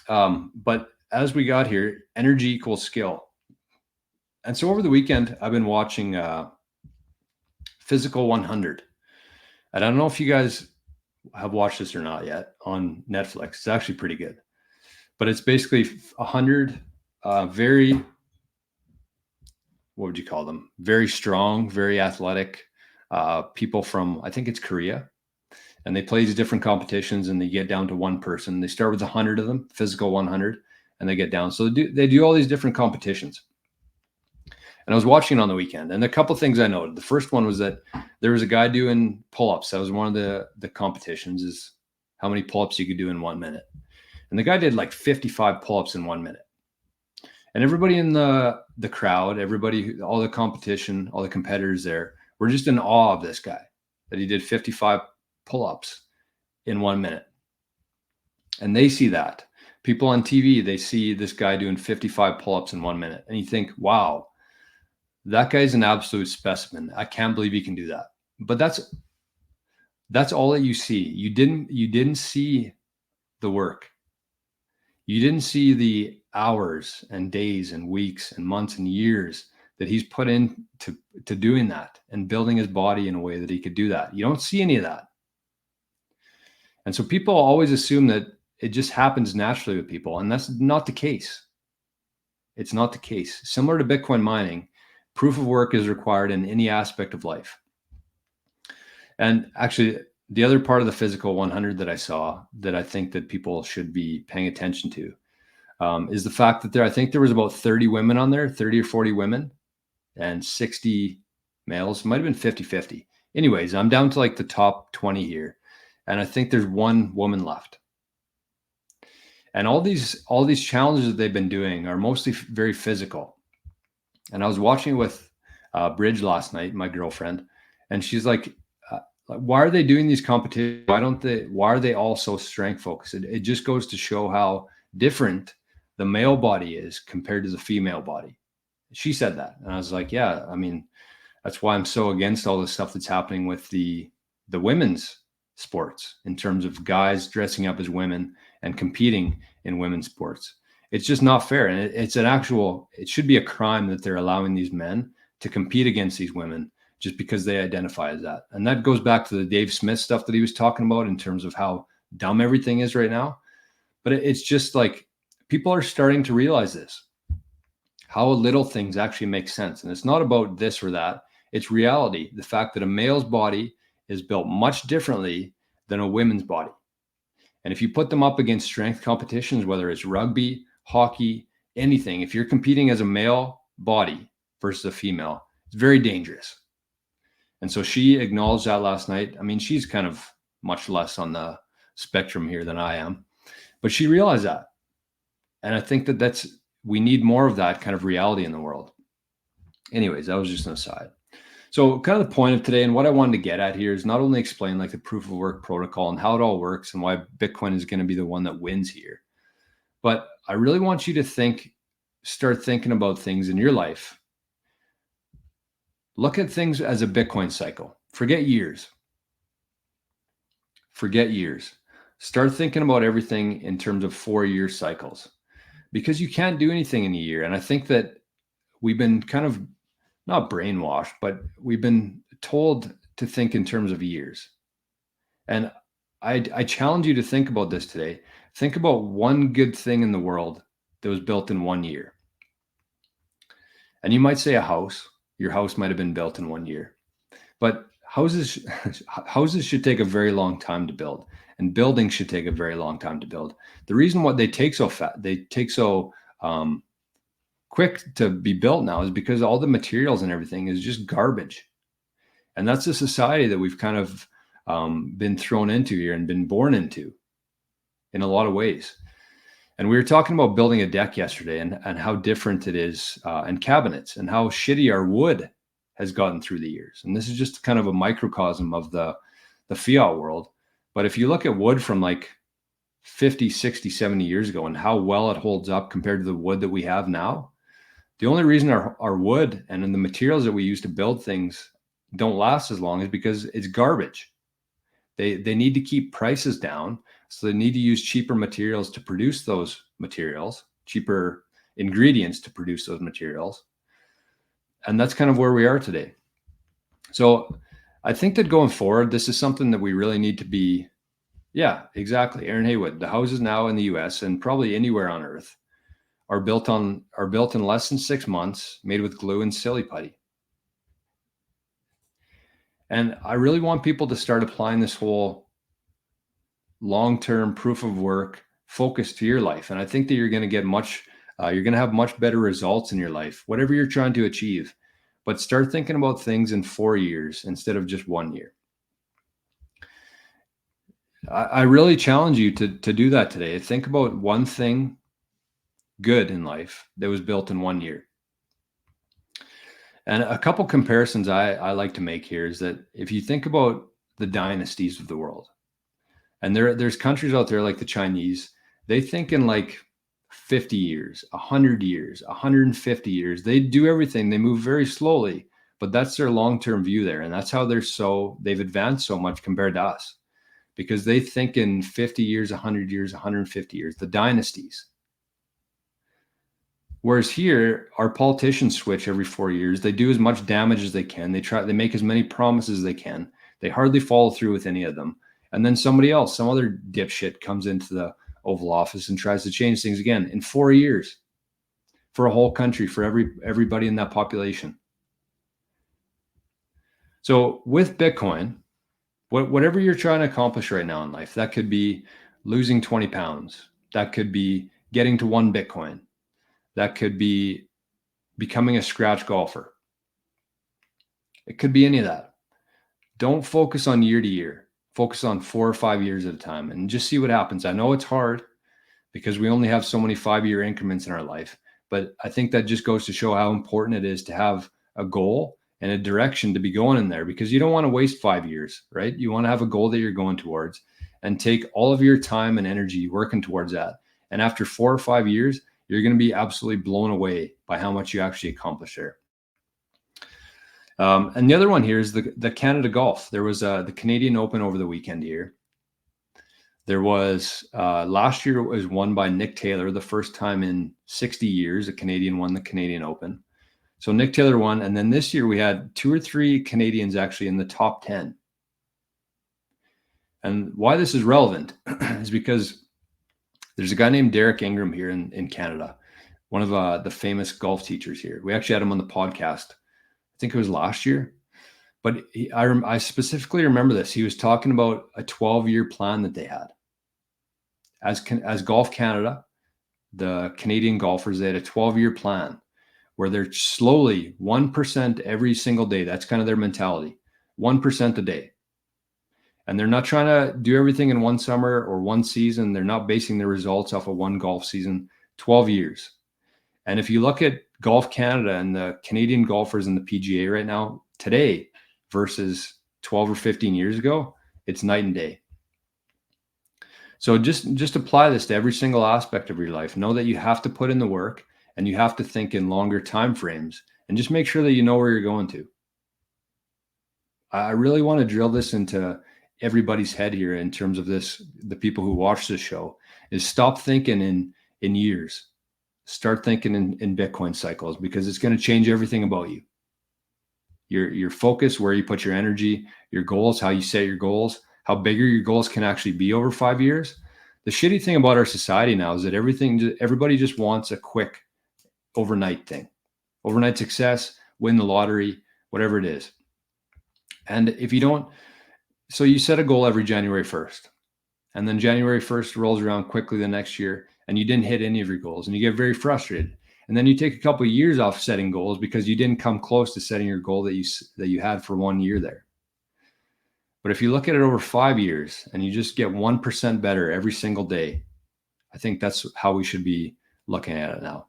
But as we got here, energy equals skill. And so over the weekend, I've been watching Physical 100. And I don't know if you guys have watched this or not yet on Netflix. It's actually pretty good. But it's basically 100 very, what would you call them? Very strong, very athletic people from, I think it's Korea. And they play these different competitions and they get down to one person. They start with 100 of them, Physical 100, and they get down. So they do all these different competitions. And I was watching on the weekend, and a couple of things I noted. The first one was that there was a guy doing pull-ups. That was one of the competitions, is how many pull-ups you could do in 1 minute. And the guy did like 55 pull-ups in 1 minute. And everybody in the crowd, everybody, all the competition, all the competitors there were just in awe of this guy, that he did 55 pull-ups in 1 minute. And they see that. People on TV, they see this guy doing 55 pull-ups in 1 minute. And you think, wow, that guy's an absolute specimen. I can't believe he can do that. But that's all that you see. You didn't see the work. You didn't see the hours and days and weeks and months and years that he's put in to doing that and building his body in a way that he could do that. You don't see any of that. And so people always assume that it just happens naturally with people, and that's not the case. It's not the case. Similar to Bitcoin mining, proof of work is required in any aspect of life. And actually, the other part of the Physical 100 that I saw that I think that people should be paying attention to is the fact that I think there was about 30 women on there, 30 or 40 women, and 60 males. It might have been 50-50. Anyways, I'm down to like the top 20 here, and I think there's one woman left. And all these challenges that they've been doing are mostly very physical. And I was watching it with Bridge last night, my girlfriend, and she's like, why are they doing these competitions? Why are they all so strength focused? It just goes to show how different the male body is compared to the female body. She said that. And I was like, yeah, I mean, that's why I'm so against all this stuff that's happening with the women's sports in terms of guys dressing up as women and competing in women's sports. It's just not fair. And it should be a crime that they're allowing these men to compete against these women just because they identify as that. And that goes back to the Dave Smith stuff that he was talking about in terms of how dumb everything is right now. But it's just like people are starting to realize this, how little things actually make sense. And it's not about this or that. It's reality. The fact that a male's body is built much differently than a women's body. And if you put them up against strength competitions, whether it's rugby, hockey, anything, if you're competing as a male body versus a female, it's very dangerous. And so she acknowledged that last night. I mean, she's kind of much less on the spectrum here than I am, but she realized that. And I think that we need more of that kind of reality in the world. Anyways, that was just an aside. So kind of the point of today and what I wanted to get at here is not only explain like the proof of work protocol and how it all works and why Bitcoin is going to be the one that wins here, but I really want you to start thinking about things in your life. Look at things as a Bitcoin cycle. Forget years. Start thinking about everything in terms of 4-year cycles, because you can't do anything in a year. And I think that we've been kind of not brainwashed, but we've been told to think in terms of years. And I challenge you to think about this today. Think about one good thing in the world that was built in 1 year. And you might say a house. Your house might have been built in 1 year. But houses should take a very long time to build, and buildings should take a very long time to build. The reason why they take so quick to be built now is because all the materials and everything is just garbage. And that's the society that we've kind of been thrown into here and been born into in a lot of ways. And we were talking about building a deck yesterday and how different it is, and cabinets, and how shitty our wood has gotten through the years. And this is just kind of a microcosm of the fiat world. But if you look at wood from like 50, 60, 70 years ago and how well it holds up compared to the wood that we have now, the only reason our wood and the materials that we use to build things don't last as long is because it's garbage. They need to keep prices down So they need to use cheaper materials to produce those materials, cheaper ingredients to produce those materials. And that's kind of where we are today. So I think that going forward, this is something that we really need to be. Yeah, exactly. Aaron Haywood, the houses now in the US and probably anywhere on earth are built in less than 6 months, made with glue and silly putty. And I really want people to start applying this whole long-term proof of work focus to your life. And I think that you're going to get you're going to have much better results in your life, whatever you're trying to achieve. But start thinking about things in 4 years instead of just 1 year. I really challenge you to do that today. Think about one thing good in life that was built in 1 year. And a couple comparisons I like to make here is that if you think about the dynasties of the world, and there's countries out there like the Chinese, they think in like 50 years, 100 years, 150 years. They do everything. They move very slowly, but that's their long-term view there. And that's how they've advanced so much compared to us, because they think in 50 years, 100 years, 150 years, the dynasties. Whereas here, our politicians switch every 4 years. They do as much damage as they can. They make as many promises as they can. They hardly follow through with any of them. And then somebody else, some other dipshit comes into the Oval Office and tries to change things again in 4 years for a whole country, for everybody in that population. So with Bitcoin, whatever you're trying to accomplish right now in life, that could be losing 20 pounds. That could be getting to 1 Bitcoin. That could be becoming a scratch golfer. It could be any of that. Don't focus on year to year. Focus on 4 or 5 years at a time and just see what happens. I know it's hard because we only have so many 5-year increments in our life, but I think that just goes to show how important it is to have a goal and a direction to be going in there, because you don't want to waste 5 years, right? You want to have a goal that you're going towards and take all of your time and energy working towards that. And after 4 or 5 years, you're going to be absolutely blown away by how much you actually accomplish there. And the other one here is the Canada Golf. There was the Canadian Open over the weekend here. There was last year it was won by Nick Taylor, the first time in 60 years a Canadian won the Canadian Open. So Nick Taylor won. And then this year we had 2 or 3 Canadians actually in the top 10. And why this is relevant is because there's a guy named Derek Ingram here in Canada, one of the famous golf teachers here. We actually had him on the podcast. I think it was last year, but I specifically remember this. He was talking about a 12-year plan that they had. As Golf Canada, the Canadian golfers, they had a 12-year plan where they're slowly 1% every single day. That's kind of their mentality, 1% a day. And they're not trying to do everything in one summer or one season. They're not basing their results off of one golf season, 12 years. And if you look at Golf Canada and the Canadian golfers in the PGA right now, today versus 12 or 15 years ago, it's night and day. So just apply this to every single aspect of your life. Know that you have to put in the work and you have to think in longer time frames, and just make sure that you know where you're going to. I really want to drill this into everybody's head here in terms of this. The people who watch this show is stop thinking in years. Start thinking in Bitcoin cycles, because it's going to change everything about you. Your focus, where you put your energy, your goals, how you set your goals, how bigger your goals can actually be over 5 years. The shitty thing about our society now is that everybody just wants a quick overnight thing, overnight success, win the lottery, whatever it is. And if you don't, so you set a goal every January 1st, and then January 1st rolls around quickly the next year, and you didn't hit any of your goals, and you get very frustrated. And then you take a couple of years off setting goals because you didn't come close to setting your goal that you had for 1 year there. But if you look at it over 5 years and you just get 1% better every single day, I think that's how we should be looking at it now.